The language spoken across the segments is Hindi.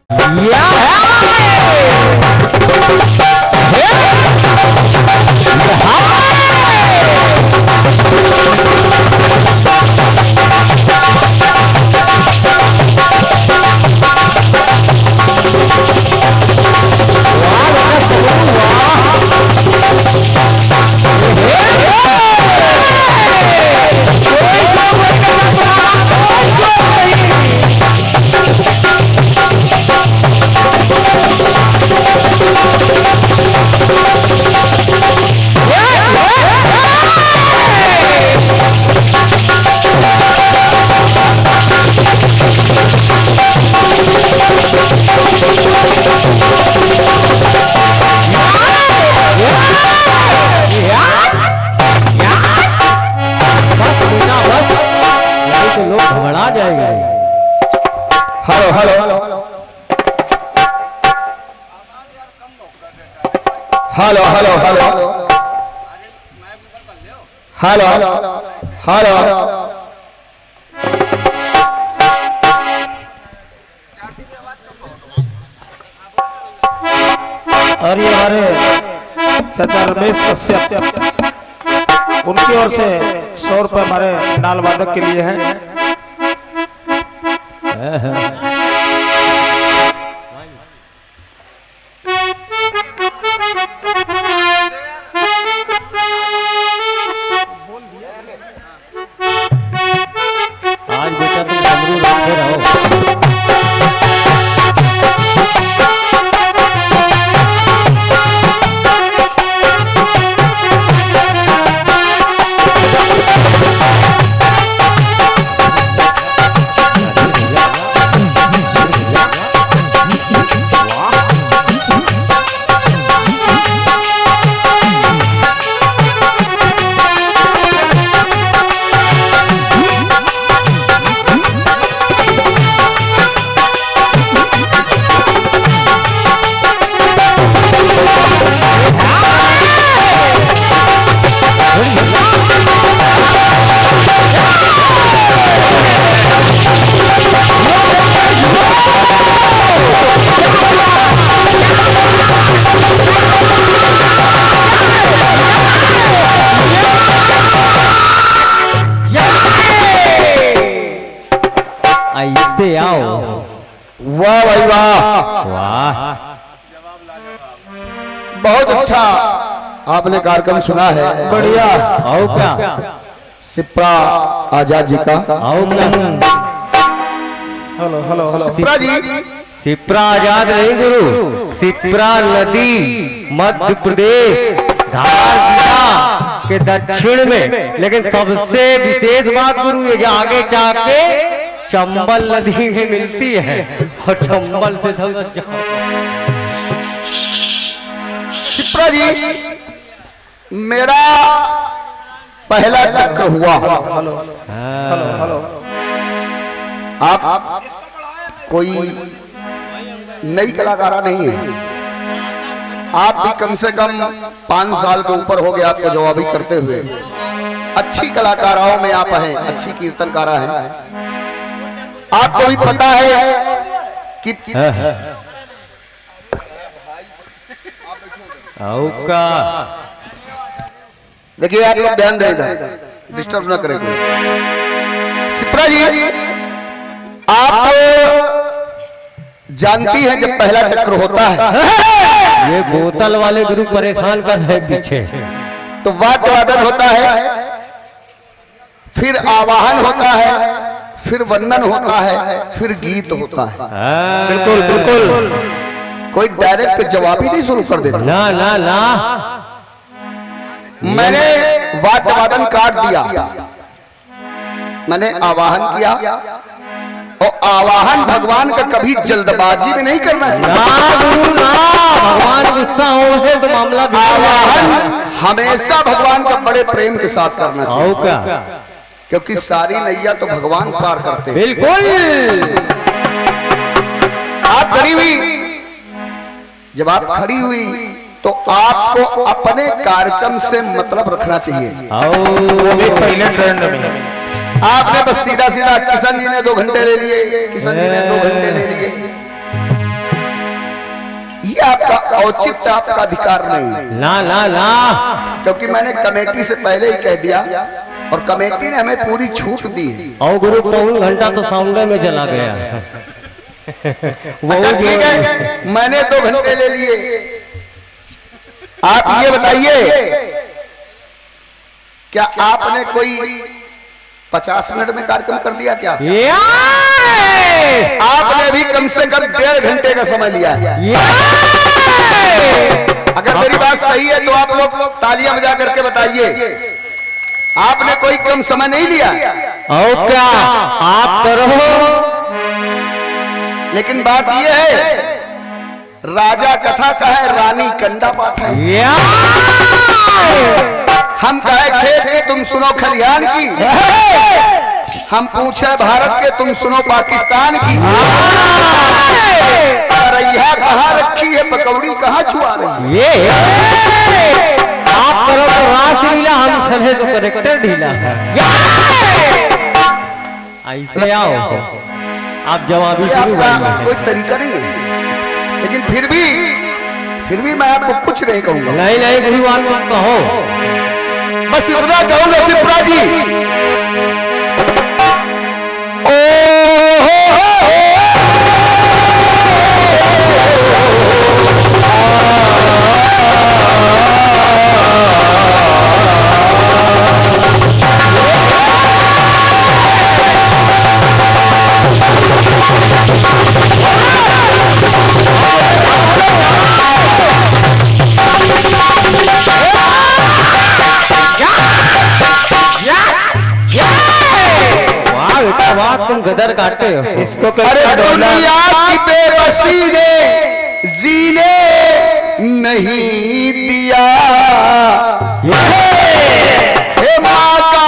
Hello hello hello hello hello और ये हमारे चाचा रमेश कश्यप उनकी ओर से 100 रुपए हमारे नाल वादक के लिए है। आज बेटा तुम डमरू रखे रहो। ऐसे आओ। वाह भाई वाह वाह, बहुत अच्छा आपने कार्यक्रम सुना है। बढ़िया। आओ क्या? सिप्रा आजाद जी का। आओ क्या? हेलो हेलो हेलो सिप्रा जी, सिप्रा आजाद नहीं गुरु, सिप्रा नदी मध्य प्रदेश धार जिला के दक्षिण में। लेकिन सबसे विशेष बात गुरु ये आगे जाके चंबल नदी में मिलती है और चंबल से समझ जाओ। सिप्रा जी, मेरा पहला चक्र हुआ। हेलो हेलो आप कोई नई कलाकारा नहीं है। आप भी कम से कम 5 साल के ऊपर हो गया आपको जवाबी करते हुए। अच्छी कलाकाराओं में आप हैं, अच्छी कीर्तनकारा हैं। आपको भी पता है कि आओ का देखिए, आप लोग ध्यान देगा, डिस्टर्ब ना करेंगे। सिप्रा जी, आप जानती हैं जब पहला चक्र होता है ये बोतल वाले गुरु परेशान कर रहे पीछे। तो वाद्य वादन होता है, फिर आवाहन होता है, फिर वंदन होता है, फिर गीत होता है। बिल्कुल बिल्कुल। कोई डायरेक्ट जवाब ही नहीं शुरू कर देता। ना ना ना, मैंने वाद्य वादन काट दिया, मैंने आवाहन किया। और आवाहन भगवान का कभी जल्दबाजी में नहीं करना चाहिए। ना गुरु ना, भगवान गुस्सा हो तो मामला आवाहन हमेशा भगवान का बड़े प्रेम के साथ करना चाहिए। आओ क्या? क्योंकि सारी नैया तो भगवान पार करते हैं। बिल्कुल। आप खड़ी हुई, जब आप खड़ी हुई तो आपको अपने कार्यक्रम से मतलब रखना चाहिए। आओ, वो भी पहले ट्रेंड में। आपने बस सीधा सीधा किशन जी ने 2 घंटे ले लिए, किशन जी ने 2 घंटे ले लिए, ये आपका औचित्य, आपका अधिकार नहीं। ना ना ना, क्योंकि मैंने कमेटी से पहले ही कह दिया और कमेटी ने हमें पूरी छूट दी है। और गुरु पौन घंटा तो साउंड में चला गया। अच्छा ठीक है, मैंने 2 घंटे ले लिए। आप ये बताइए, क्या आपने कोई 50 मिनट में कार्यक्रम कर दिया क्या? आपने भी कम से कम 1.5 घंटे का समय लिया है। अगर मेरी बात सही है तो आप लोग तालियां बजा करके बताइए, आपने कोई कम समय नहीं लिया। और क्या आप करो। लेकिन बात यह है, राजा कथा का है, रानी कंडा पाठ है। हम कहे खेत के तुम सुनो खलिहान की, हम पूछे भारत के तुम सुनो पाकिस्तान की। रैया कहाँ रखी है, पकौड़ी कहाँ छुआ रही है। ये आप करो तो रासलीला, हम सभी तो करेक्टर ढीला है। ऐसे आओ, आप जवाबी शुरू करिए। कोई तरीका नहीं है, लेकिन फिर भी मैं आपको कुछ नहीं कहूंगा। नहीं नहीं गुरु, आप कहो, बस इतना कहूंगा सिप्रा जी। तुम गदर काटते हो इसको। अरे दुनिया की बेबसी ने जीने नहीं दिया, हे माँ का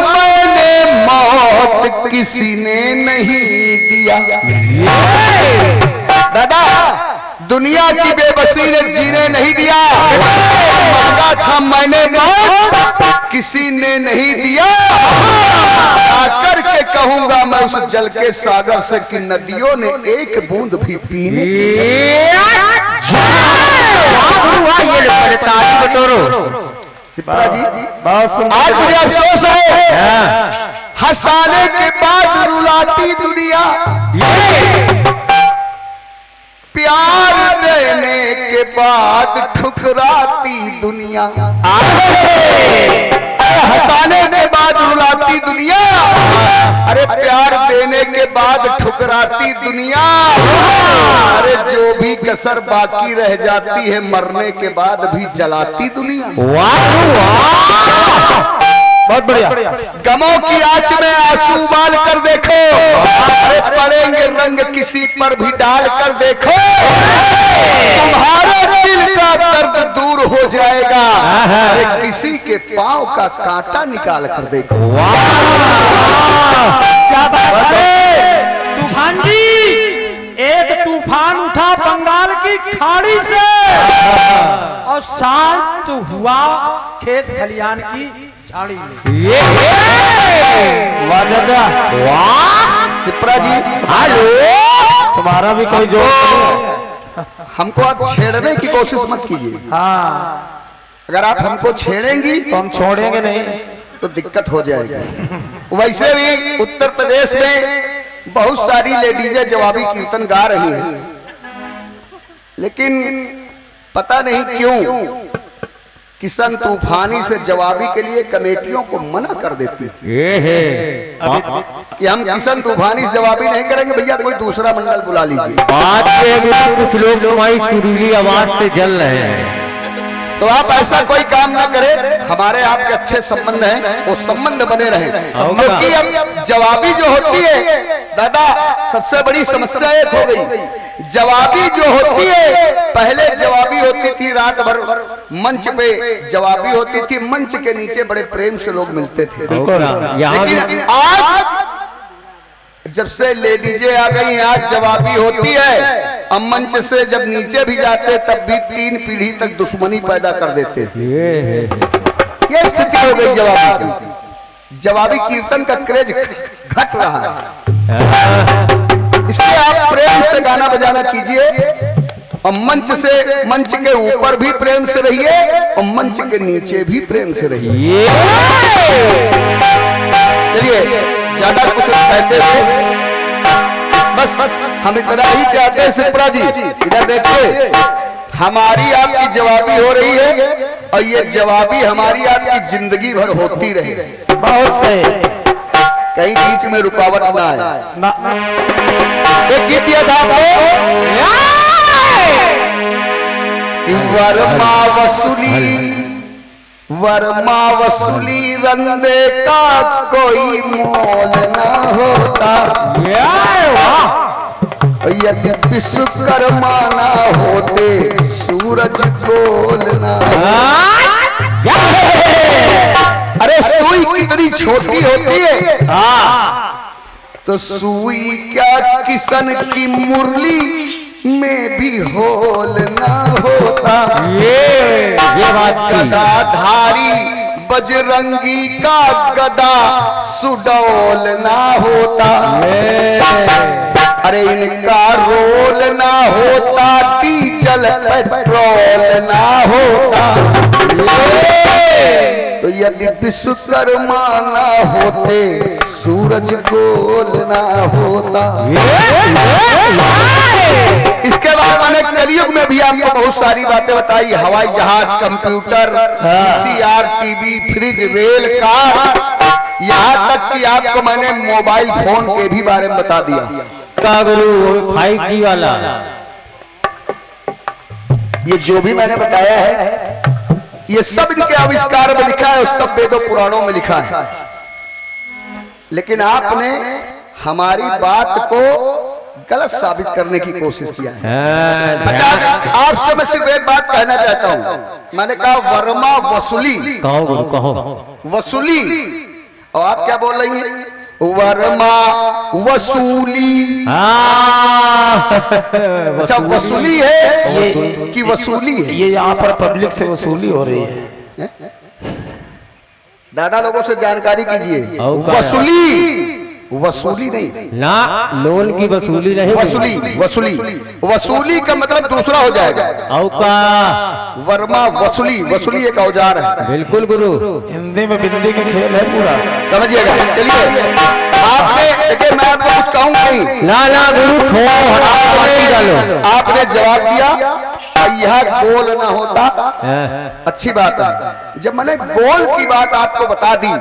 मैंने मौत किसी ने नहीं दिया। दादा, दुनिया की बेबसी ने जीने नहीं दिया, मांगा था मैंने मौत किसी ने नहीं दिया। आकर के कहूंगा मैं उस जल के सागर से कि नदियों ने एक बूंद भी पीने। सिप्रा जी, आज मुझे अफसोस है, हंसाने के बाद रुलाती दुनिया, प्यार देने के बाद ठुकराती दुनिया। हंसाने के बाद रुलाती दुनिया, अरे प्यार देने के बाद ठुकराती दुनिया। अरे जो भी कसर बाकी रह जाती है, मरने के बाद भी जलाती दुनिया। बहुत बढ़िया। गमों की आंच में आंसू उबाल कर देखो, अरे पड़ेंगे रंग किसी पर भी डाल कर देखो, तुम्हारे दिल का दर्द दूर हो जाएगा। अरे किसी के पांव का कांटा निकाल कर देखो। क्या बात है तूफान जी, एक तूफान उठा बंगाल की खाड़ी से और शांत हुआ खेत खलिहान की झाड़ी में। वाह चाचा, वाह सिप्रा जी, हेलो, तुम्हारा भी कोई जोश नहीं। हमको आप छेड़ने की कोशिश मत कीजिए। हाँ, अगर आप हमको छेड़ेंगी तो हम छोड़ेंगे नहीं, तो दिक्कत हो जाएगी। वैसे भी उत्तर प्रदेश में बहुत सारी लेडीजें जवाबी कीर्तन गा रही हैं, लेकिन पता नहीं क्यों किशन तूफानी से जवाबी के लिए कमेटियों को मना कर देती है कि हम किशन तूफानी से जवाबी नहीं करेंगे, भैया कोई दूसरा मंडल बुला लीजिए। बात कुछ लोग तुम्हारी सुरीली आवाज से जल रहे हैं, तो आप ऐसा कोई काम ना करें, हमारे आपके अच्छे संबंध हैं, वो संबंध बने रहे। क्योंकि अब जवाबी जो होती है दादा, सबसे बड़ी समस्या एक हो गई, जवाबी जो होती है, पहले जवाबी होती थी रात भर मंच पे जवाबी होती थी, मंच के नीचे बड़े प्रेम से लोग मिलते थे। लेकिन आज जब से लेडीजें आ गई हैं, आज जवाबी होती है, अब मंच से जब नीचे भी जाते तब भी 3 पीढ़ी तक दुश्मनी पैदा कर देते थे। ये स्थिति हो गई जवाबी की। जवाबी कीर्तन का क्रेज घट रहा है, इसलिए आप प्रेम से गाना बजाना कीजिए और मंच के ऊपर भी प्रेम से रहिए और मंच के नीचे भी प्रेम से रहिए। चलिए ज्यादा कुछ कहते हुए बस हम इतना ही चाहते हैं सिप्रा जी, इधर देखिए, हमारी आपकी जवाबी हो रही है और ये जवाबी हमारी आपकी जिंदगी भर होती रहे। बहुत सही। कहीं बीच में रुकावट ना आए। ना एक गीत दिया था आपको, वर्मा वसूली रंदे का कोई मोल ना होता, यदि विश्वकर्मा ना होते सूरज गोल ना। अरे सुई कितनी छोटी होती है, तो सुई क्या किशन की मुरली में भी होल ना होता। ये बात गदाधारी बजरंगी का गदा सुडौल ना होता। अरे इनका रोल ना होता, डीजल पेट्रोल ना होता। तो यदि विश्वकर्मा ना होते सूरज गोल ना होता। इसके बाद मैंने कलयुग में भी आपको बहुत सारी बातें बताई, हवाई जहाज, computer, VCR, TV, fridge, rail, car, यहाँ तक कि आपको मैंने मोबाइल फोन के भी बारे में बता दिया। गुरु 5G वाला, ये जो भी मैंने बताया है ये सब इनके आविष्कार में लिखा है और सब वेदों पुराणों में लिखा है, लेकिन आपने हमारी बात को गलत साबित करने की कोशिश किया है। अच्छा, आपसे मैं सिर्फ एक बात कहना चाहता हूं, मैंने कहा वर्मा वसूली, कहो गुरु कहो, वसूली, और आप क्या बोल रही हैं? वर्मा वसूली। अच्छा, वसूली है कि वसूली है? ये यहाँ पर पब्लिक से वसूली हो रही है। दादा लोगों से जानकारी कीजिए, वसूली वसूली नहीं ना, लोन की वसूली नहीं, वसूली का मतलब दूसरा हो जाएगा। वर्मा वसूली एक औजार है। बिल्कुल गुरु, हिंदी में बिंदी का खेल है पूरा, समझिएगा। चलिए आपने, देखिए मैं आपको कुछ कहूंगा नहीं, ना गुरु, आपने जवाब दिया यह गोल ना होता, अच्छी बात है। जब मैंने गोल की बात आपको बता दी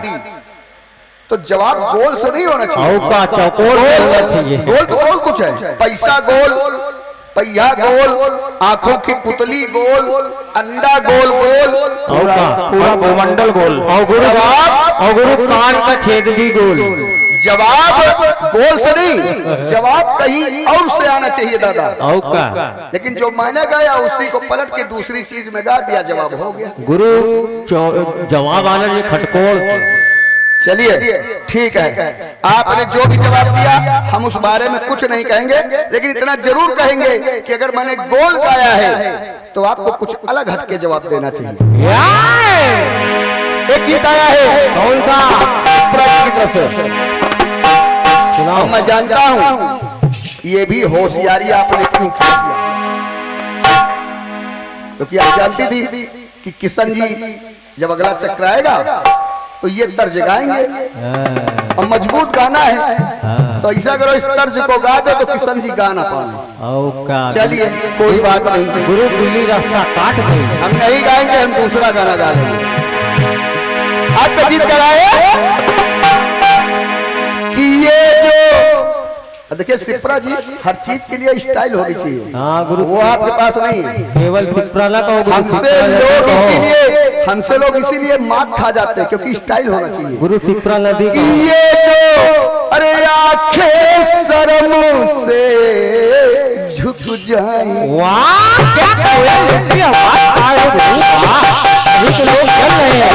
तो जवाब गोल से नहीं होना चाहिए, चौकोर होना चाहिए। गोल तो और कुछ है, पैसा गोल, पहिया गोल, आंखों की पुतली गोल, अंडा गोल गोल, पूरा भूमंडल गोल, और गुरु कान का छेद भी गोल। जवाब गोल से नहीं, जवाब कहीं और से आना चाहिए दादा। लेकिन जो मैंने गाया उसी को पलट के दूसरी चीज में गा दिया, जवाब हो गया। गुरु जवाब आना ये खटकोल। चलिए ठीक है, आपने जो भी जवाब दिया हम उस बारे में कुछ नहीं कहेंगे, लेकिन इतना जरूर कहेंगे कि अगर मैंने गोल गाया है तो आपको कुछ अलग हटके जवाब देना चाहिए। एक गीत आया है, कौन सा? की तरफ से सुनाओ। मैं जानता हूं ये भी होशियारी आपने क्यों की, क्योंकि आप जानती थी कि किशन जी जब अगला चक्र आएगा तो ये तर्ज गाएंगे और मजबूत गाना है, तो ऐसा करो इस तर्ज को गा दो तो किशन जी गा ना पाए। चलिए कोई बात नहीं गुरु, दिल्ली रास्ता काट गई, हम नहीं गाएंगे, हम दूसरा गाना गा लेंगे। आपका गीत कराए कि ये जो, देखिए सिप्रा जी हर चीज के लिए स्टाइल होनी चाहिए। हाँ गुरु, वो आपके पास नहीं है। केवल सिप्रा ना कहो, हमसे लोग इसीलिए मात खा जाते हैं क्योंकि स्टाइल होना चाहिए। गुरु सिप्रा नदी ये जो, अरे आंखें शर्म से झुक जाएं। वाह क्या लोग चल रहे हैं।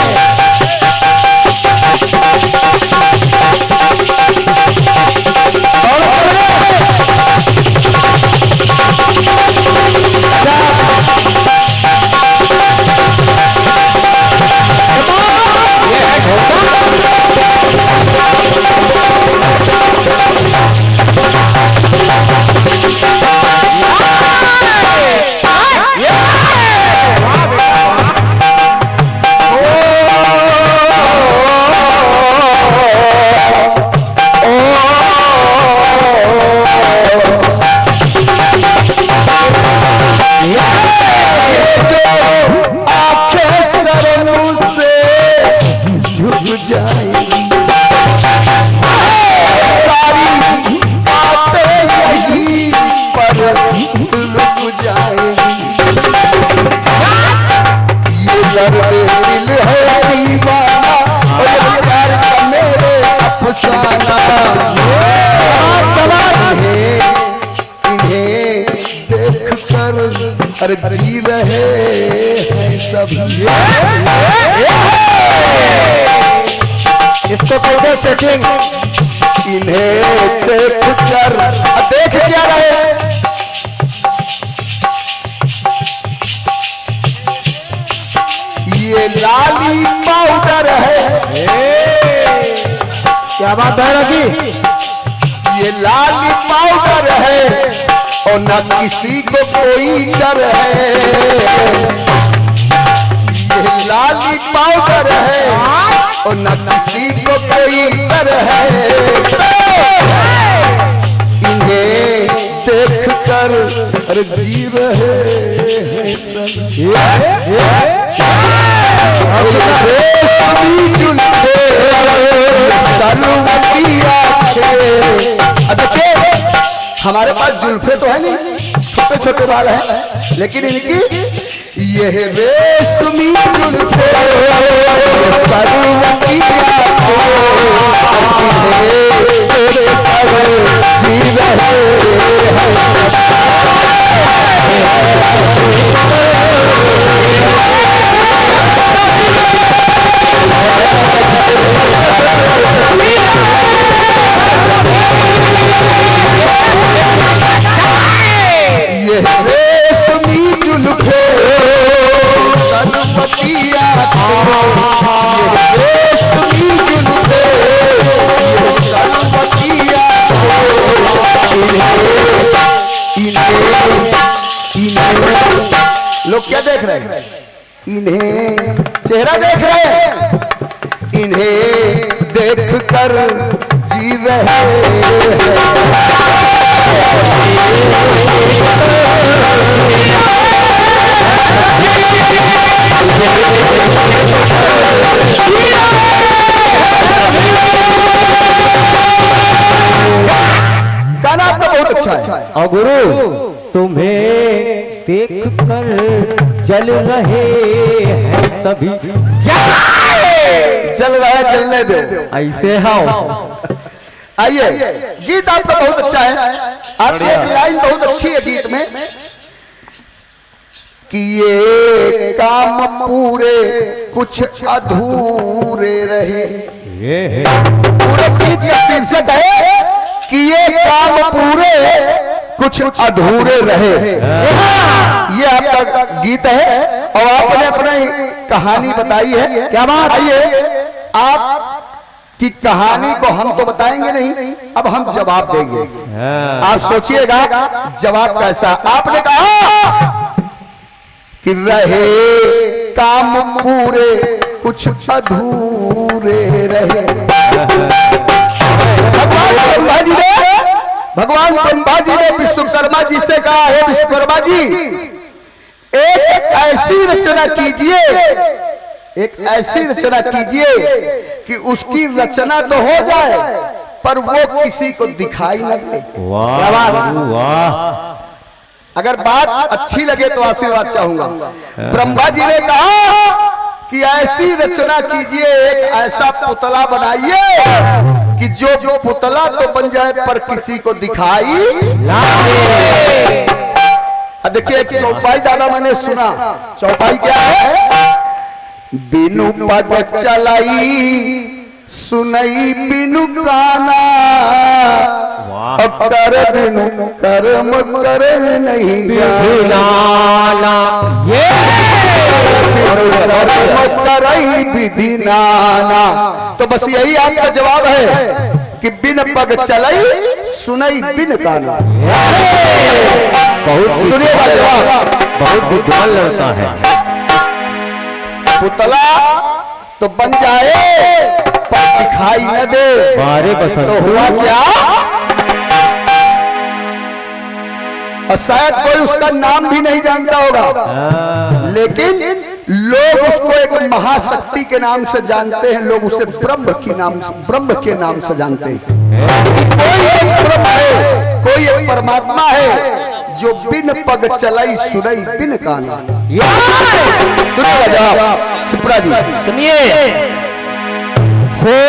इन्हें देख कर अरे जी रहे हैं सभी। इसको कहते सेटिंग। इन्हें देख कर देख क्या रहे, ये लाली पाउडर है। क्या बात है रखी? ये लाली पाउडर है और न किसी को कोई डर है। ये लाली पाउडर है और न किसी को कोई डर है। इन्हें देख कर अरे जी रहे हैं सब। हमारे पास जुल्फे तो है नहीं, छोटे छोटे बाल हैं, लेकिन इनकी यह रेशमी जुल्फे जी रहे लोग क्या देख रहे हैं? इन्हें चेहरा देख रहे हैं। इन्हें देख कर जी रहे गाना आपका बहुत अच्छा है। और गुरु तुम्हें देख कर जल रहे हैं सभी। चल रहा है, चलने दो। ऐसे हो आइए, गीत आपका बहुत अच्छा है। आपकी एक लाइन बहुत अच्छी है गीत में कि ये काम पूरे कुछ अधूरे रहे। पूरे गीत का शीर्षक है कि ये काम पूरे कुछ अधूरे रहे। ये आपका गीत है और आपने अपनी कहानी बताई है। क्या बात? आइए, आप की कहानी को हम तो बताएंगे नहीं, अब हम जवाब देंगे। आप सोचिएगा जवाब कैसा। आपने कहा कि रहे काम पूरे कुछ अधूरे रहे। भगवान ब्रह्मा जी ने विश्वकर्मा जी से कहा है, विश्वकर्मा जी एक ऐसी रचना कीजिए, एक ऐसी रचना कीजिए कि उसकी रचना तो हो जाए पर वो किसी को दिखाई न दे। वाह। अगर बात अच्छी लगे तो आशीर्वाद चाहूंगा। ब्रह्मा जी ने कहा कि ऐसी रचना कीजिए, एक ऐसा पुतला बनाइए कि जो पुतला तो बन जाए पर किसी को दिखाई ना दे। देखिए, एक चौपाई दादा मैंने सुना। चौपाई क्या है? बिनु पग चलाई सुनई बिनु गाना, कर बिनु कर्म कर नहीं जाना। करई विधि नाना। तो बस यही आपका जवाब है कि बिन पग चलई सुनई बिन गाना। बहुत सुनिएगा जवाब। बहुत विद्वान लड़का है। पुतला तो बन जाए पर दिखाई न दे। बारे बसंत तो हुआ क्या? और शायद कोई उसका नाम भी नहीं जानता होगा, लेकिन लोग उसको एक महाशक्ति के नाम से जानते हैं। लोग उसे ब्रह्म के नाम से जानते हैं। कोई एक ब्रह्म है, कोई एक परमात्मा है जो बिन पग चलाई सुनई बिन काना। सुनिएगा जवाब सिप्रा जी, सुनिए। हो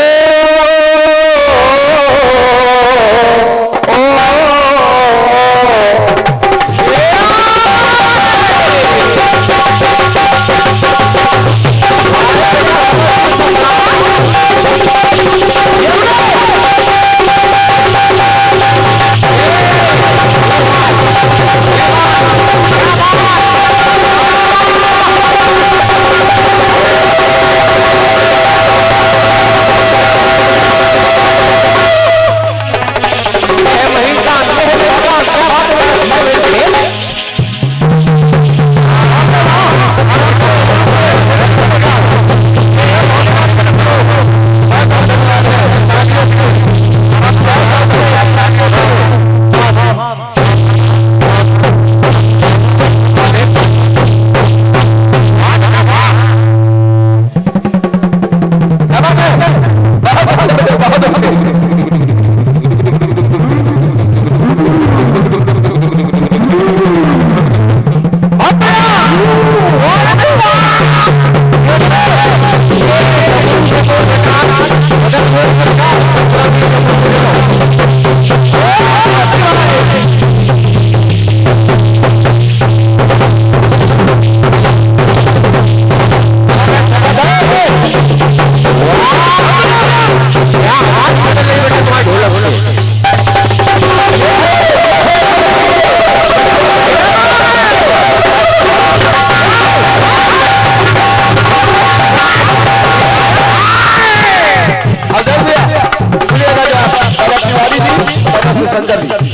सुशंकर जी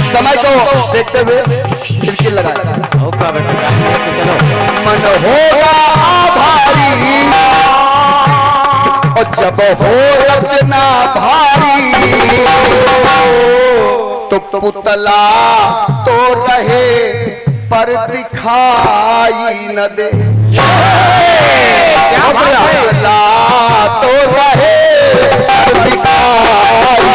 समय को देखते हुए खिड़की लगाए। होगा बेटा, चलो मन होगा आभारी और जब हो रचना भारी तो पुतला तो रहे पर दिखाई न दे। पुतला तो रहे पर दिखाई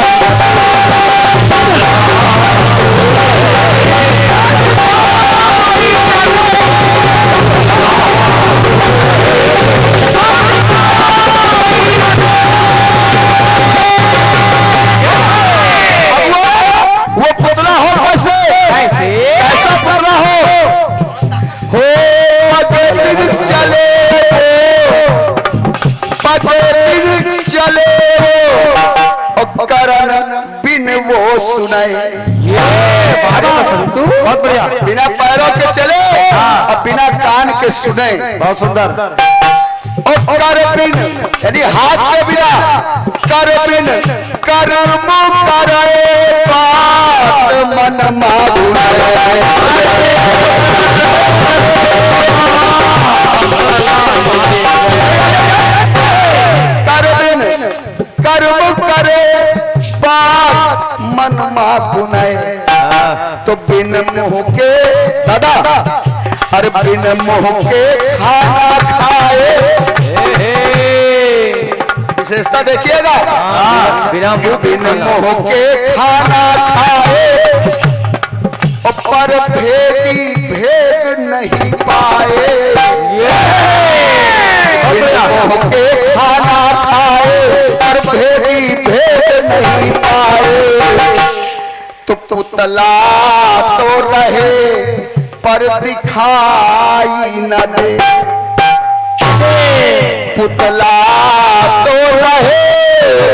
सुनाए। बहुत बढ़िया, बिना पैरों के चले और बिना कान के सुने। बहुत सुंदर। और कर बिन यानी हाथ के बिना, कर बिन कर्म करे बात मन माधुरे। कर बिन कर्म करे बात मन माधुरे तो बिन मुंह के दादा, अरे बिन मुंह के खाना खाए। विशेषता देखिएगा, बिन मुंह के खाना खाए पर भेदी भेद नहीं पाए। बिन मुंह के खाना खाए पर भेदी भेद नहीं पाए तो पुतला तो रहे पर दिखाई न दे। पुतला तो रहे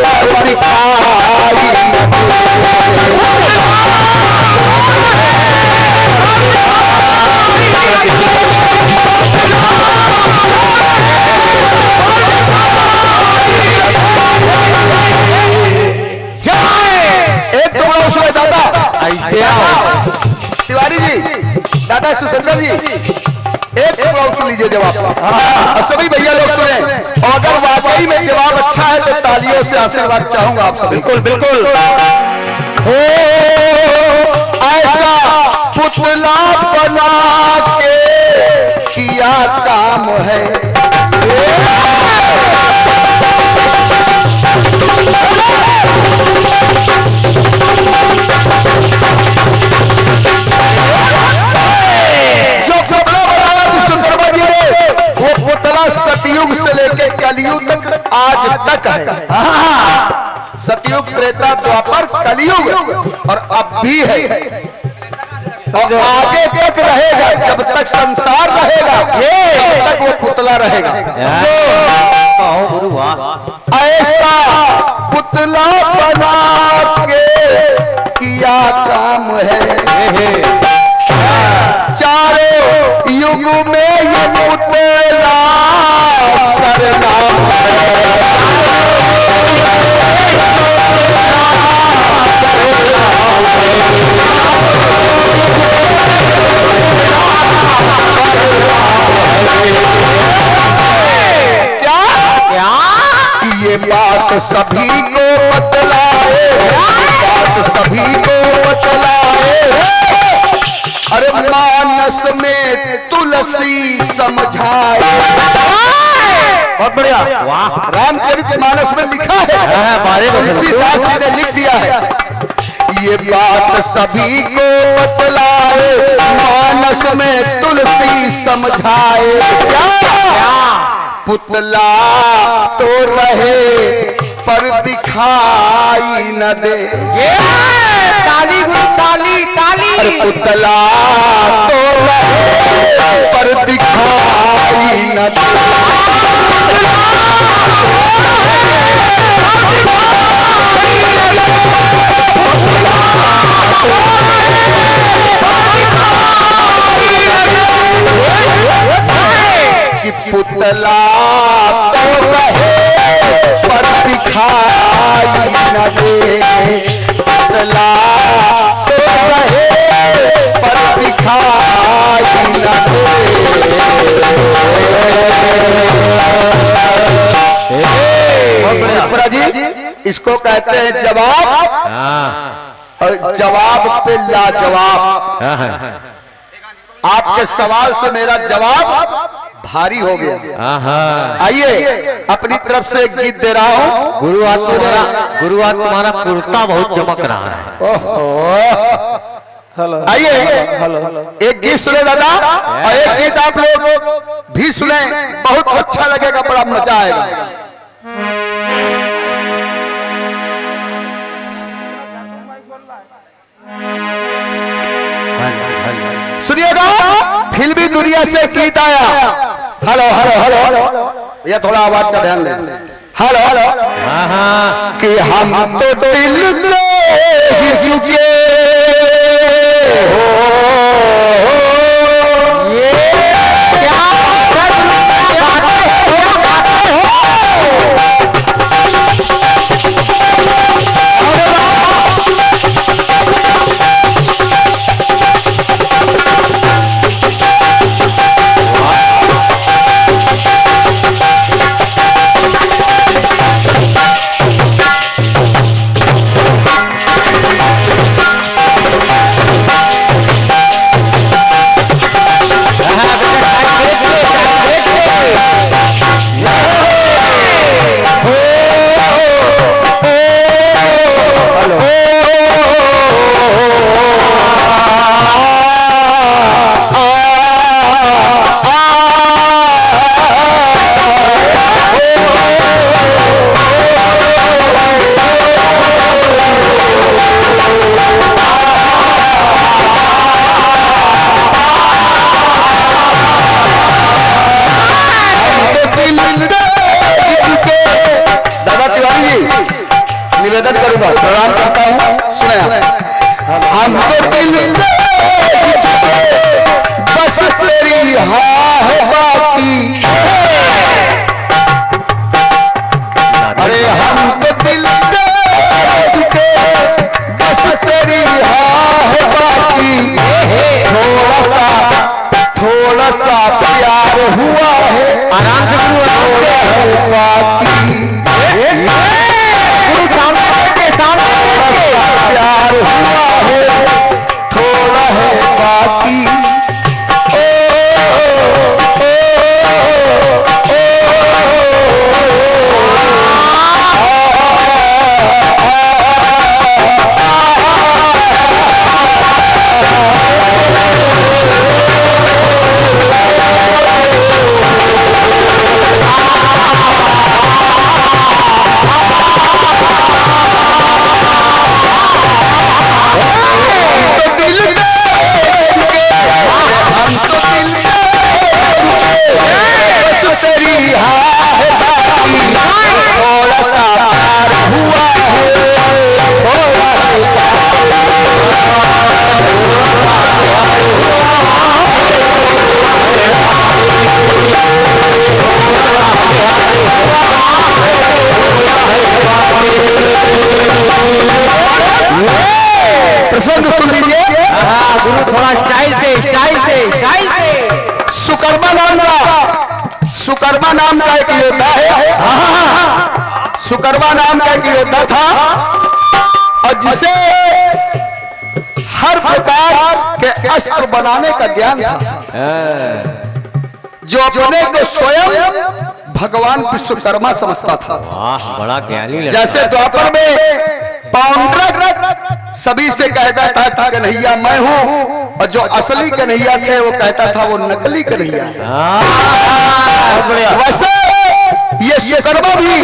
पर दिखाई न दे। एक तो उसमें दादा तिवारी जी, दादा सुशंकर जी, एक जवाब लीजिए जवाब। और सभी भैया लोग सुने, और अगर वाकई में जवाब अच्छा है तो तालियों से आशीर्वाद चाहूंगा आप सभी। बिल्कुल बिल्कुल। हो ऐसा पुतला बना के किया काम है। सतयुग से लेकर कलयुग तक आज तक है। सतयुग, त्रेता, द्वापर, कलयुग और अब भी है और आगे तक रहेगा। जब तक संसार रहेगा तब तक वो पुतला रहेगा। ऐसा पुतला बना के किया काम है। चारों युग में ये पुतला सरनाम क्या क्या ये बात सभी को बतलाए, बात सभी को बतलाए। अरे मानस में तुलसी समझाए। बहुत बढ़िया। रामचरितमानस में लिखा है, तुलसीदास जी ने लिख दिया है। ये बात सभी को बतलाए, मानस में तुलसी समझाए। पुतला तो रहे पर दिखाई न दे। ताली ताली ताली। अरे पुतला तो रहे पर दिखाई न दे। कि पुतला तो रहे पर दिखाई न दे। जवाब हाँ और जवाब पे लाजवाब। हाँ आपके सवाल से मेरा जवाब भारी हो गया। हाँ। आइए अपनी तरफ से एक गीत दे रहा हूँ। गुरु आज तुम्हारा कुर्ता बहुत चमक रहा है। ओहो, हेलो आइए हेलो एक गीत सुने दादा, और एक गीत आप लोग भी सुने, बहुत अच्छा लगेगा, बड़ा मजा आएगा। सुनिएगा, फिल्मी दुनिया से गीत आया। हेलो हेलो हेलो हेलो, ये थोड़ा आवाज का ध्यान दें। हेलो हेलो, हाँ हाँ कि हम तो दिल दे ही चुके हो, ये क्या निवेदन करूंगा, प्रणाम करता हूँ। सुने, हम तो दिल दे ही चुके, बस तेरी हाँ है बाकी। अरे हम तो दिल दे चुके, बस तेरी हाँ है बाकी। थोड़ा सा प्यार हुआ है, आराम से थोड़ा है बाकी। प्यार हुआ है, थोड़ा है बाकी। प्रसंग सुन लीजिए। हाँ गुरु, थोड़ा स्टाइल से सुकर्मा नाम का एक योद्धा है। सुकर्मा नाम का एक योद्धा था, और जिसे हर प्रकार के अस्त्र बनाने का ज्ञान था, जो अपने को स्वयं भगवान विश्वकर्मा समझता था। वाह, बड़ा ज्ञानी लड़का। जैसे द्वापर में पाउंड्रक सभी से कहता था कि कन्हैया मैं हूँ, और जो असली कन्हैया थे वो कहता था वो नकली कन्हैया है। वैसे ये सुकर्मा भी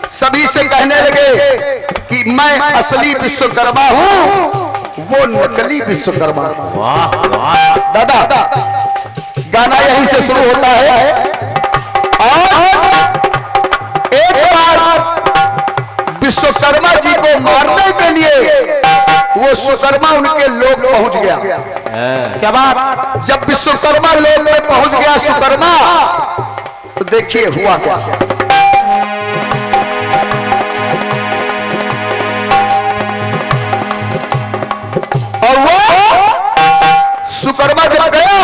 सभी से कहने लगे कि मैं असली विश्वकर्मा हूँ, वो नकली विश्वकर्मा। वाह वाह, दादा गाना यहीं से शुरू होता है, और एक बार विश्वकर्मा जी को मारने के लिए वो सुकर्मा उनके लोग पहुंच गया। क्या बात। जब विश्वकर्मा लोग में पहुंच गया सुकर्मा, तो देखिए हुआ क्या। और वो सुकर्मा जब गया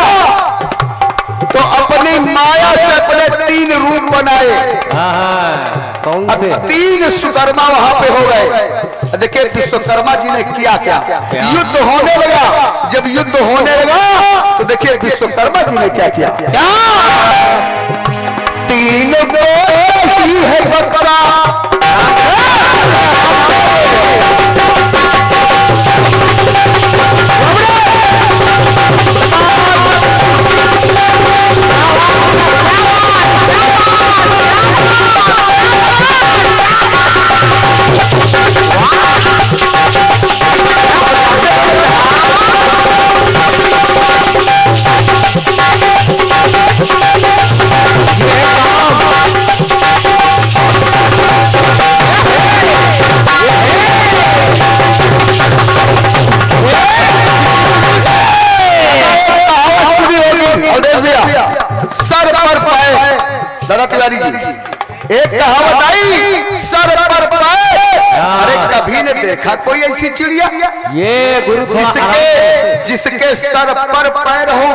तो अपनी माया से अपने 3 रूप बनाए। कौन से? 3 सुकर्मा वहां पे हो गए। देखिए विश्वकर्मा जी ने किया क्या, युद्ध होने लगा। जब युद्ध होने लगा तो देखिए विश्वकर्मा जी ने क्या किया। तीन को ही है बकरा, सर पर पैर। दादा तिवारी जी एक कहावत आई, सर पर पैर। अरे कभी ने देखा कोई ऐसी चिड़िया ये गुरु जिसके सर पर पैर हो।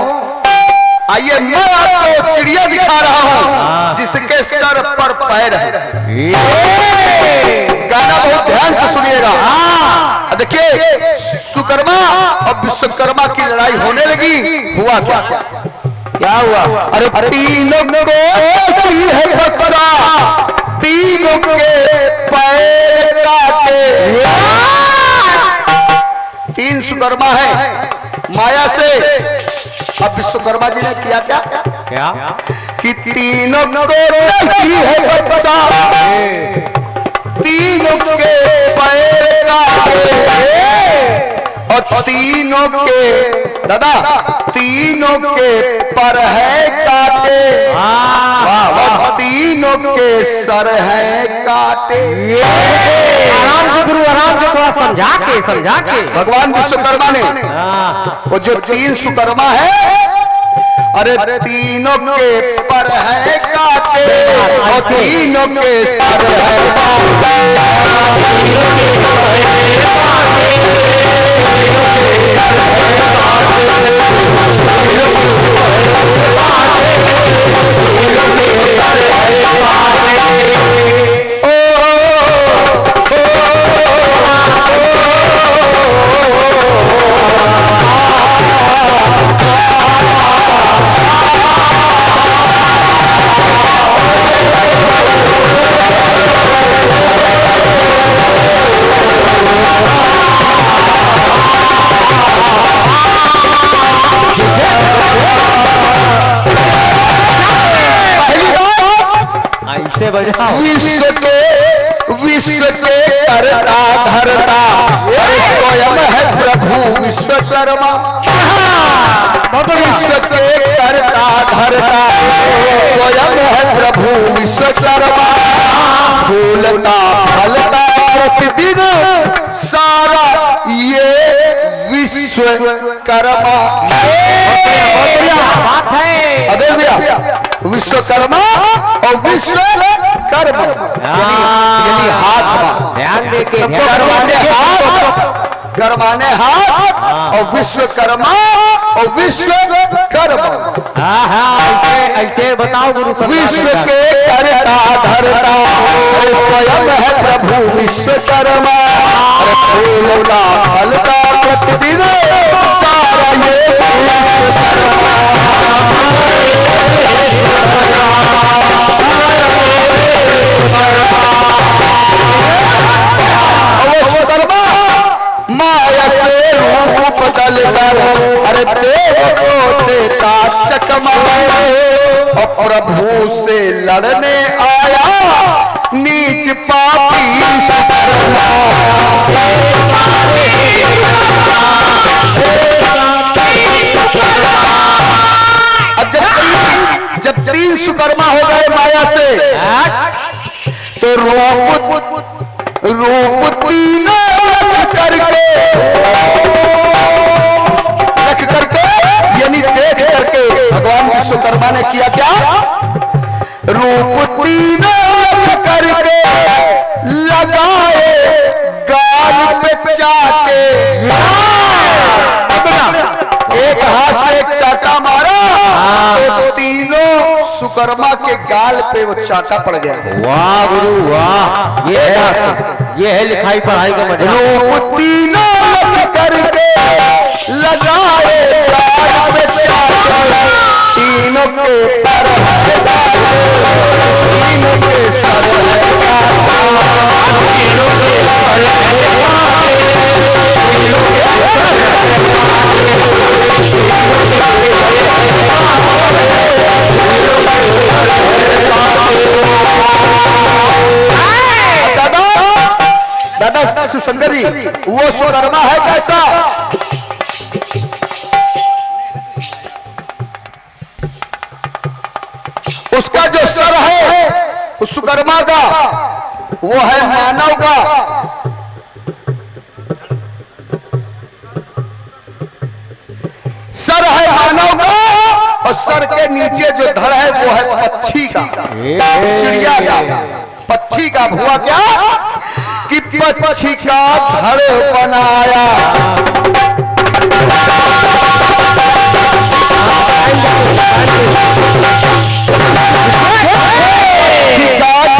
आइए मैं आपको चिड़िया दिखा रहा हूँ जिसके सर पर पैर है। गाना बहुत ध्यान से सुनिएगा। देखिए सुकर्मा और विश्वकर्मा की लड़ाई होने लगी। हुआ क्या हुआ? अरे तीनों को है बकरा, तीनों के पैर काटे। तीन सुकर्मा है माया से। अब विश्वकर्मा जी ने किया क्या कि तीनों को है बकरा, तीनों के पैर काटे और तीनों के दादा तीनों के पर है काटे और तीनों के सर है काटे। आराम से गुरु, आराम से थोड़ा समझा के भगवान विश्वकर्मा ने वो जो तीन सुकर्मा है, अरे तीनों के पर है काटे और तीनों के सर है विश्व के करता धरता स्वयं है प्रभु विश्वकर्मा। विश्व के करता धरता स्वयं है प्रभु विश्वकर्मा। फूलता फलता प्रतिदिन सारा ये विश्वकर्मा। बात है अबे भैया विश्वकर्मा और विश्वकर्मा यानी हाथ ध्यान देके गरमाने हाथ और विश्वकर्मा और विश्वकर्मा। ऐसे बताओ गुरु। विश्व के करता धरता स्वयं है प्रभु विश्वकर्मा। फूलता फलता प्रतिदिन सारा ये विश्वकर्मा। माया से रूप बदल कर अरे देव को देता चकमा और प्रभु से लड़ने आया नीच पापी सुकर्मा। जब तीन सुकर्मा हो गए माया से तो रूप तीनों रख करके यानी देख करके भगवान विश्वकर्मा ने किया क्या? रूप तीनों रख करके लगाए गाल पे चाटे। एक हाथ से एक चाटा मारा तो तीनों सुकर्मा के गाल पे वो चाटा पड़ गया। वाह गुरु वाह, ये ये है लिखाई पढ़ाई का मजा। रूप तीनों लग करके लगाए चार पे चादर, तीनों के पर है काजल, तीनों के सर है काजल, तीनों के पर है काजल, तीनों के सर है दादा दादा सुशंकर जी, वो सुकर्मा है कैसा? उसका जो सर है उस सुकर्मा का, वो है मानव का। सर है मानव का और सर के नीचे जो धड़ है वो है पक्षी का, चिड़िया का, पक्षी का। हुआ क्या कि पक्षी का धड़ बनाया,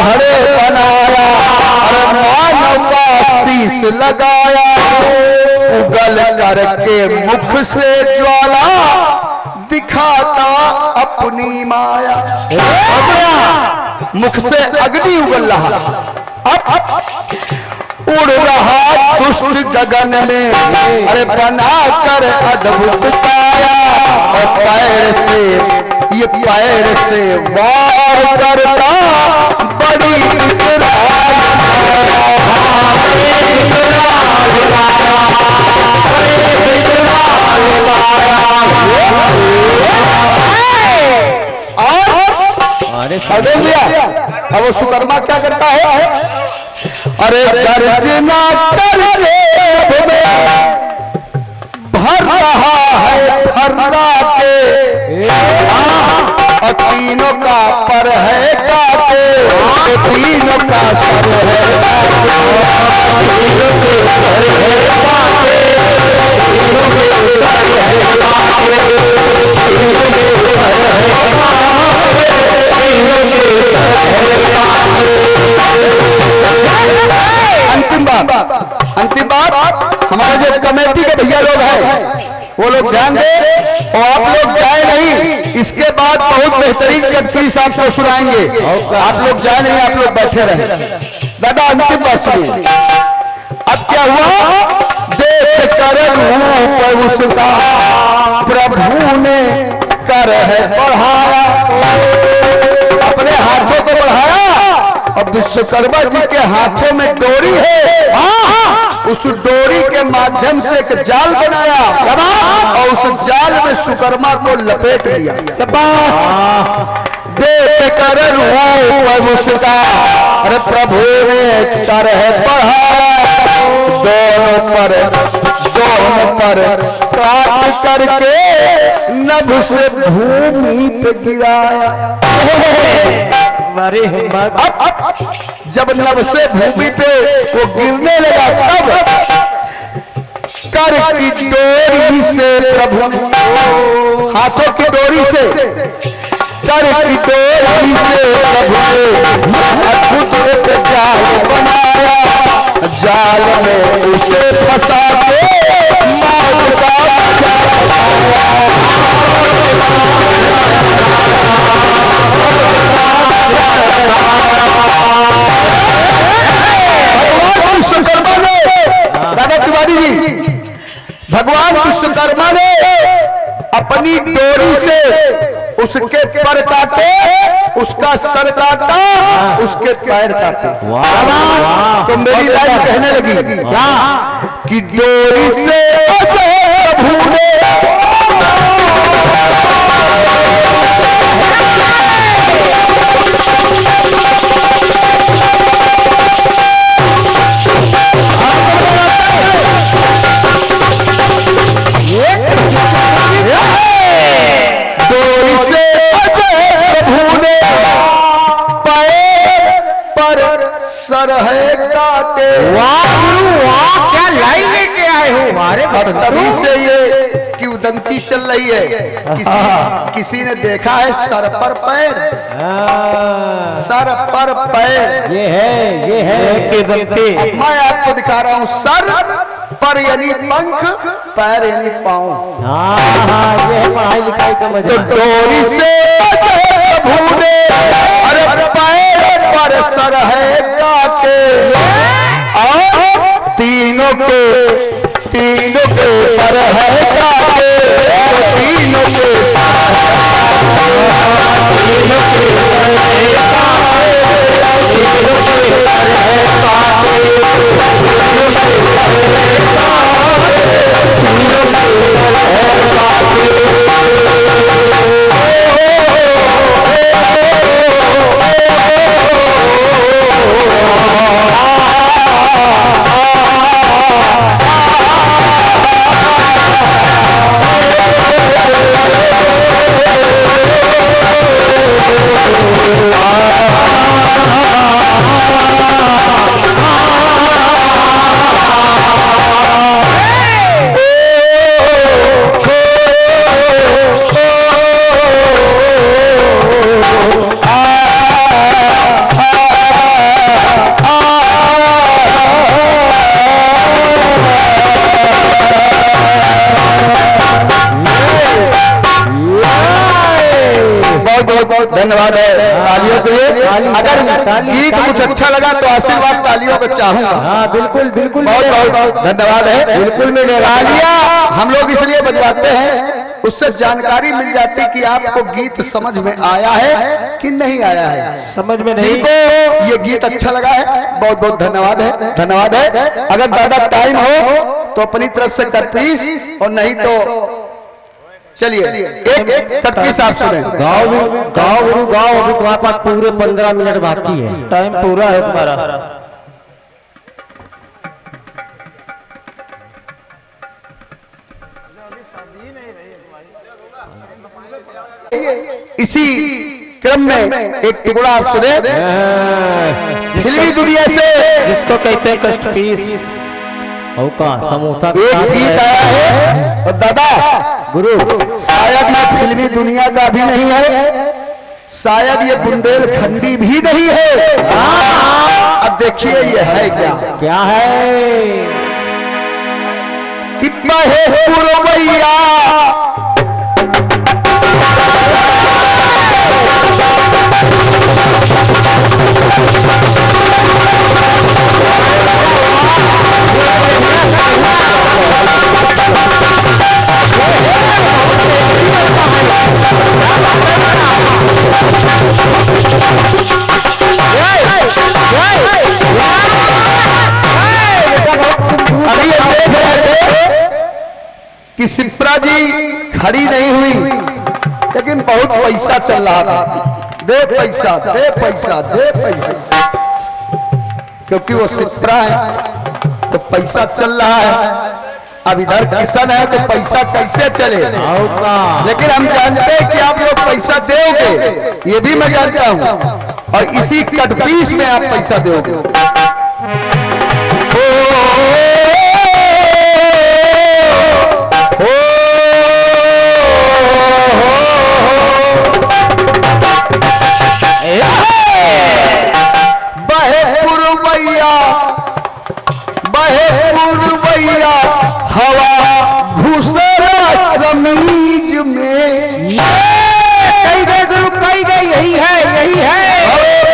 धड़े बनाया और मानव का शीश लगाया, उगल करके मुख से ज्वाला दिखाता अपनी माया। मुख से अग्नि उगल रहा, अब उड़ रहा दुष्ट गगन में, अरे बना कर अद्भुत काया, और पैर से ये पैर से वार करता बड़ी अब वो सुकर्मा क्या करता है? अरे गर्जना करके भर रहा है भर्रा के, और तीनों का पर है काटे, तीनों का सर है तीनों के सर है काटे, तीनों के सर है काटे, तीनों के सर है काटे, तीनों के सर है काटे। अंतिम बात हमारे जो कमेटी के भैया लोग हैं वो लोग ध्यान दें और आप लोग जाए नहीं, इसके बाद बहुत बेहतरीन जगदीश आपको सुनाएंगे। आप लोग जाए नहीं, आप लोग बैठे रहे। दादा अंतिम बात सुनिए। अब क्या हुआ? देख कर रूप उसका प्रभु ने कर है बढ़ाया, अपने हाथों को बढ़ाया। अब विश्वकर्मा जी के हाथों में डोरी है, उस डोरी के माध्यम से एक जाल बनाया और उस जाल में सुकर्मा को लपेट दिया। देख कर रूप उसका अरे प्रभु ने कर है बढ़ाया, दोनों पर काट करके नभ से भूमि पे गिराया। अब जब नभ से भूमि पे वो गिरने लगा, तब कर की डोरी से प्रभु, हाथों की डोरी से, कर की डोरी से प्रभु ने अद्भुत एक जाल बनाया, जाल में उसे फंसा के मौत का विश्वकर्मा ने, दादा तिवारी जी, भगवान विश्वकर्मा ने अपनी डोरी से उसके पर काटे, उसका सर काटा, उसके पैर काटे। तो मेरी लाइन कहने लगी कि डोरी से प्रभु ने सर है काटे। वाह क्या लाइन लेके आए हो हमारे तभी से ये कि उदंती चलती चल रही है। किसी ने देखा है सर पर पैर? सर पर पैर ये है के दलते मैं आपको दिखा रहा हूं। सर पर यानी पंख, पैर यानी पांव। ये है पढ़ाई लिखाई का मजा। तो डोरी से भूले अरे पैर पर सर है काके, और तीनों के पर है काके, तीनों के बहुत धन्यवाद है तालियों के लिए। अगर गीत कुछ अच्छा लगा तो आशीर्वाद तालियों को चाहूंगा। हाँ बिल्कुल बिल्कुल, बहुत धन्यवाद है। बिल्कुल तालियां हम लोग इसलिए बजवाते हैं, उससे जानकारी मिल जाती कि आपको गीत समझ में आया है कि नहीं आया है। समझ में नहीं, जिनको ये गीत अच्छा लगा है बहुत बहुत धन्यवाद है, धन्यवाद है। अगर ज्यादा टाइम हो तो अपनी तरफ से कटपीस, और नहीं तो चलिए एक कटपीस आप सुने। गाओ गाओ अभी तुम्हारे पास पूरे 15 मिनट बाकी है। टाइम पूरा है तुम्हारा। इसी क्रम में एक टुकड़ा आप सुने फिल्मी दुनिया से, जिसको कहते हैं कष्ट पीस। समोसा एक गीत आया है। और दादा गुरु, शायद ये फिल्मी दुनिया का भी नहीं है, शायद ये बुंदेलखंडी भी नहीं है। अब देखिए ये है क्या है कि बहे पुरवैया कि सिप्रा जी खड़ी नहीं हुई, लेकिन बहुत पैसा चल रहा था। दे पैसा दे पैसा दे पैसा, क्योंकि वो सिप्रा है तो पैसा चल रहा है। अब इधर किसान है तो पैसा कैसे चले, लेकिन हम जानते हैं कि आप लोग पैसा दोगे, ये भी मैं जानता हूं, और इसी कटपीस में आप पैसा दोगे। हवा घुसरा समीज में, कही गए गुरु, कही गई, यही है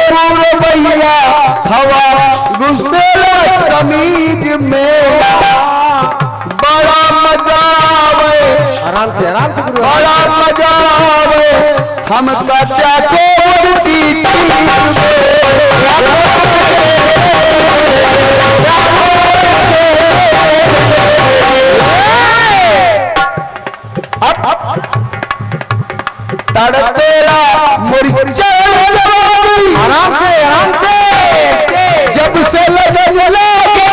पूर्वैया हवा घुसरा समीज में। बड़ा मजा आवे, आराम से गुरु, बड़ा मजा आवे हम बच्चा को उड़ती तड़पेला मुरझा आराम से जब से लगन लगे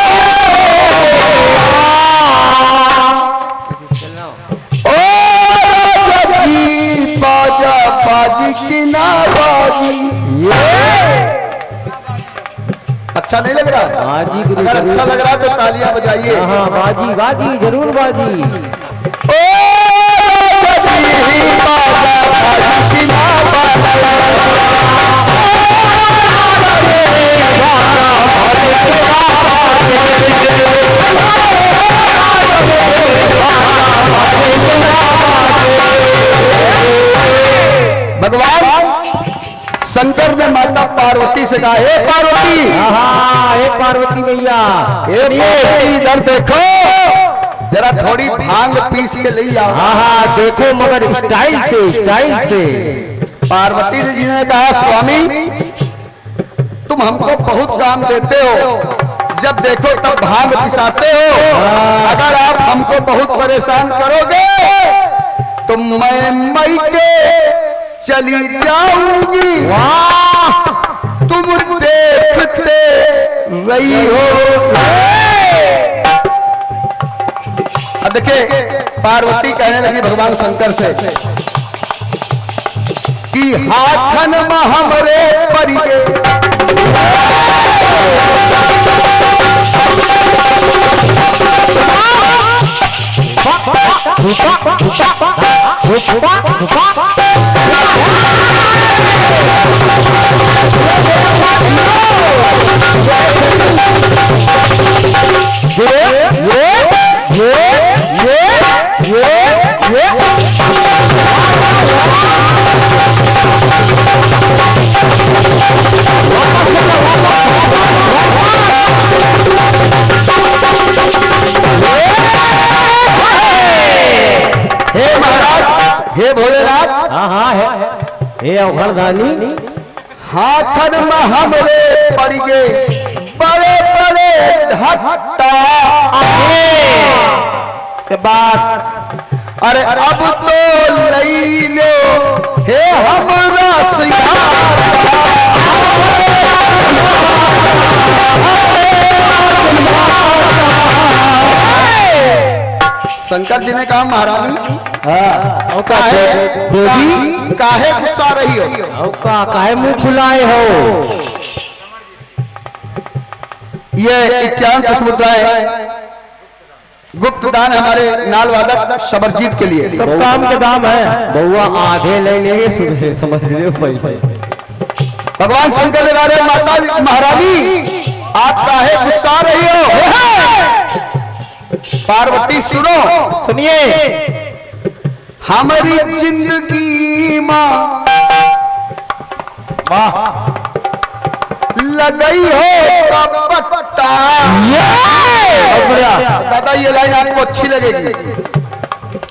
ओ राजा जी बाजा बाजी की ना बाजी। अच्छा नहीं लग रहा? बाजी गुरु, अगर अच्छा लग रहा तो तालियां बजाइए। हाँ बाजी जरूर बाजी। ओ भगवान शंकर ने माता पार्वती से कहा, हे पार्वती, हाँ हे पार्वती मैया, हे पार्वती इधर देखो, जरा थोड़ी भांग पीस के ले आओ। हाँ हाँ देखो मगर स्टाइल से। पार्वती जी ने कहा, स्वामी तुम हमको बहुत काम देते हो, जब देखो तब भांग पिसाते हो, अगर आप हमको बहुत परेशान करोगे तो मैं मई के चली जाऊंगी। तुम देखते रही हो। अब देखिए पार्वती कहने लगी भगवान शंकर से कि हाथन में हमरे परिगे हे भोलेनाथ, हाँ है हे अवघड़दानी, हाथन में हमरे परिगे बड़े बड़े ढट्टा। शाबाश। अरे अब तो लई लो हे हमरा शंकर जी ने कहा, महारानी काहे गुस्सा रही हो? काहे मुंह फुलाए हो? ये 51 मुद्राएं गुप्त दान हमारे नाल वादक शबरजीत के लिए। सब काम के दाम है। बउआ आधे ले लेंगे, समझ रहे हो भाई। भगवान शंकर लगा रहे, माता महारानी आप काहे गुस्सा रही हो? पार्वती सुनो, सुनिए, हमारी जिंदगी मां लगई हो पट्टा। दादा ये लाइन आपको अच्छी लगेगी।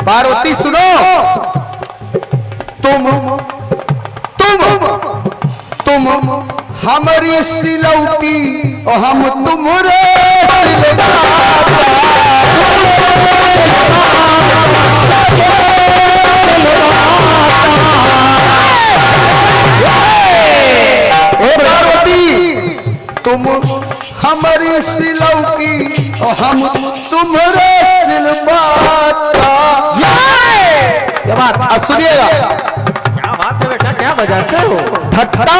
पार्वती सुनो, तुम हमारी सिलौटी और हम तुम्हारे पार्वती, तुम हमारी सिलौटी और हम तुम्हारे सिलवाटा। सुनिएगा, क्या बात है बेटा, क्या बजाते हो? ठट्टा,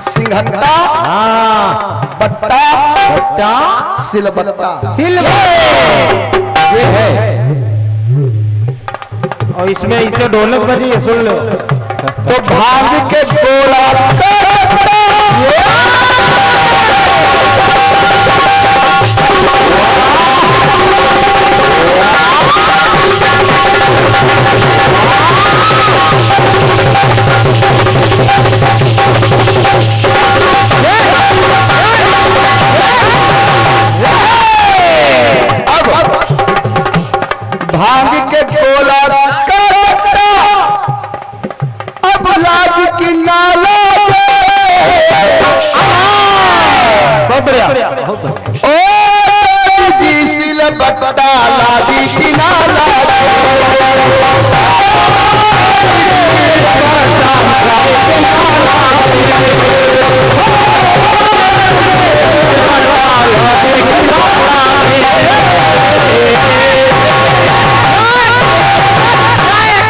सिंघट्टा, बट्टा, सिलबट्टा। ये है। और इसमें इसे ढोलक बजी है, सुन लो। तो भांग के गोला भांग के गोला अब लाज की नाला ओ जी सिल बट्टा लाजी की नाला।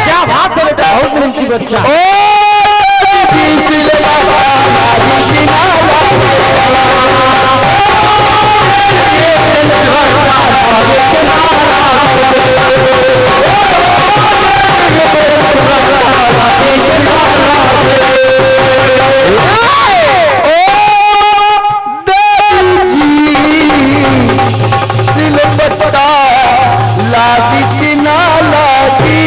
क्या बात है बेटा, बहुत मीठी बच्चा। ओ पता लागी कि ना लागी।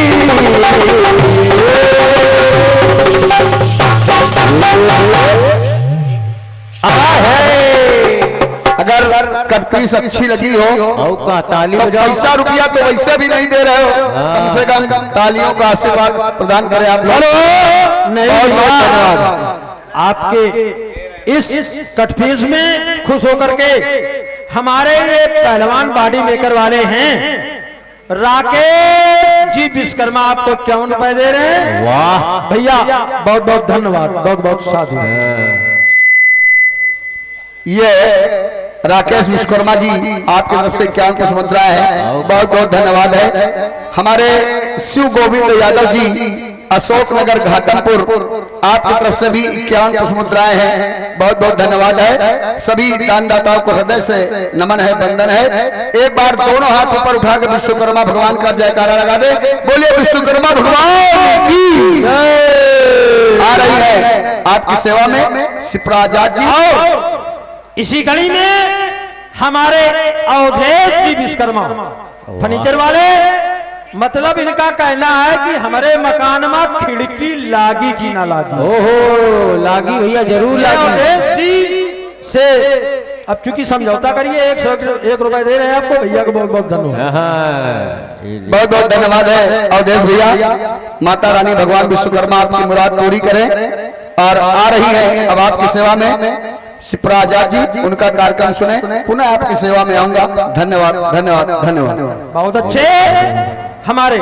अगर कटपीस अच्छी लगी हो का ताली तो बजाओ। पैसा रुपया तो वैसे भी नहीं दे रहे हो, कम से कम तालियों का आशीर्वाद प्रदान करें आप लोग। नहीं बहुत बहुत भैया, धन्यवाद। आपके इस कटफीस में खुश होकर के हमारे ये पहलवान बॉडी मेकर वाले हैं राकेश जी विश्वकर्मा आपको 51 रुपए दे रहे हैं। वाह भैया बहुत बहुत धन्यवाद, बहुत बहुत साधु। ये राकेश विश्वकर्मा जी आपकी तरफ से 51 कुछ मुद्रा है, बहुत बहुत धन्यवाद है। हमारे शिव गोविंद यादव जी अशोक नगर घाटमपुर आपकी तरफ से भी 51 कुछ मुद्राएं हैं, बहुत बहुत धन्यवाद है। सभी दानदाताओं को हृदय से नमन है, वंदन है। एक बार दोनों हाथ ऊपर उठा के विश्वकर्मा भगवान का जयकारा लगा दे। बोलिए विश्वकर्मा भगवान की आ रही है आपकी सेवा में शिप्रा आजाद जी। इसी कड़ी में हमारे अवधेश जी विश्वकर्मा फर्नीचर वाले, मतलब इनका कहना है कि हमारे मकान में खिड़की लागी कि ना लागी। ओहो लागी भैया, जरूर लागी। अवधेश जी से अब चूंकि समझौता करिए, 101 रुपए दे रहे हैं आपको। भैया को बहुत बहुत धन्यवाद। बहुत बहुत धन्यवाद है अवधेश भैया। माता रानी भगवान विश्वकर्मा आपकी मुराद पूरी करें। और आ रही है अब आपकी सेवा में शिप्रा आजाद जी, उनका कार्यक्रम सुने, पुनः आपकी सेवा में आऊंगा। धन्यवाद धन्यवाद धन्यवाद। बहुत अच्छे हमारे